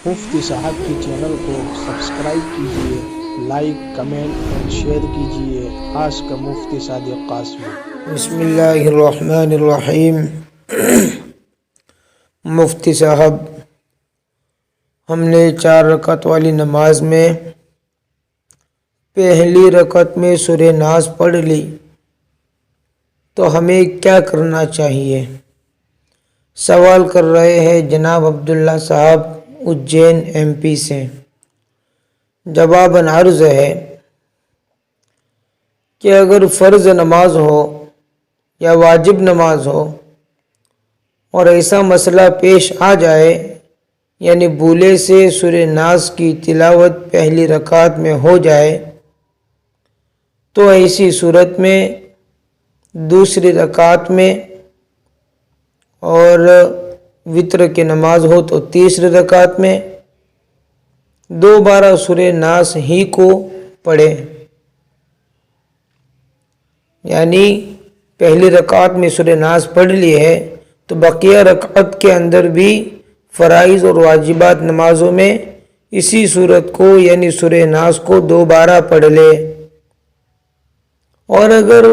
مفتی صاحب کی چینل کو سبسکرائب کیجئے، لائک، کمنٹ اور شیئر کیجئے، خاص کر مفتی صادق قاسمی۔ بسم اللہ الرحمن الرحیم۔ مفتی صاحب، ہم نے 4 رکعت والی نماز میں پہلی رکعت میں سورہ ناس پڑھ لی تو ہمیں کیا کرنا چاہیے؟ سوال کر رہے ہیں جناب عبداللہ صاحب اجین MP سے۔ جواباً عرض ہے کہ اگر فرض نماز ہو یا واجب نماز ہو اور ایسا مسئلہ پیش آ جائے، یعنی بھولے سے سورہ ناس کی تلاوت پہلی رکعت میں ہو جائے، تو ایسی صورت میں دوسری رکعت میں، اور وتر کی نماز ہو تو تیسری رکعت میں دوبارہ سورہ ناس ہی کو پڑھے۔ یعنی پہلی رکعت میں سورہ ناس پڑھ لی ہے تو بقیہ رکعت کے اندر بھی فرائض اور واجبات نمازوں میں اسی صورت کو یعنی سورہ ناس کو دوبارہ پڑھ لے۔ اور اگر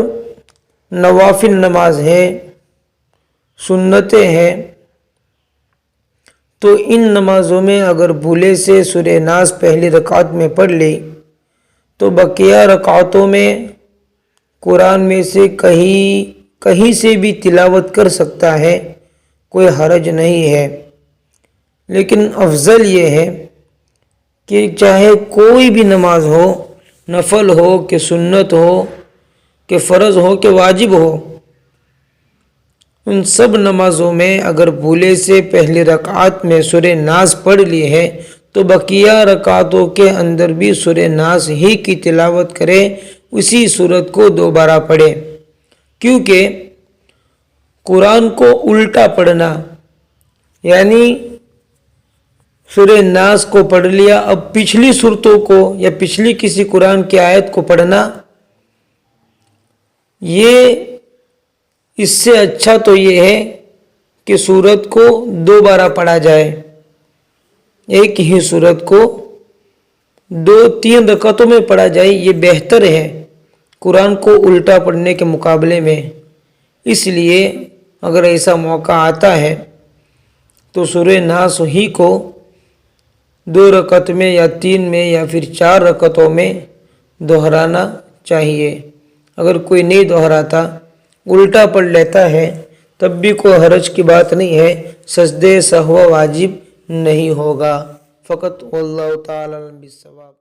نوافل نماز ہے، سنتیں ہیں، تو ان نمازوں میں اگر بھولے سے سورہ ناس پہلی رکعت میں پڑھ لی تو بقیہ رکعتوں میں قرآن میں سے کہیں سے بھی تلاوت کر سکتا ہے، کوئی حرج نہیں ہے۔ لیکن افضل یہ ہے کہ چاہے کوئی بھی نماز ہو، نفل ہو کہ سنت ہو کہ فرض ہو کہ واجب ہو، ان سب نمازوں میں اگر بھولے سے پہلی رکعت میں سورہ ناس پڑھ لی ہے تو بقیہ رکعتوں کے اندر بھی سورہ ناس ہی کی تلاوت کرے، اسی صورت کو دوبارہ پڑھے۔ کیونکہ قرآن کو الٹا پڑھنا، یعنی سورہ ناس کو پڑھ لیا، اب پچھلی صورتوں کو یا پچھلی کسی قرآن کی آیت کو پڑھنا، یہ اس سے اچھا تو یہ ہے کہ سورت کو دوبارہ پڑھا جائے، ایک ہی سورت کو 2-3 رکعتوں میں پڑھا جائے، یہ بہتر ہے قرآن کو الٹا پڑھنے کے مقابلے میں۔ اس لیے اگر ایسا موقع آتا ہے تو سورہ ناس ہی کو 2 رکعت میں یا 3 میں یا پھر 4 رکعتوں میں دہرانا چاہیے۔ اگر کوئی نہیں دہراتا، الٹا پڑھ لیتا ہے، تب بھی کوئی حرج کی بات نہیں ہے، سجدہ سہو واجب نہیں ہوگا۔ فقط واللہ تعالی عالم بالصواب۔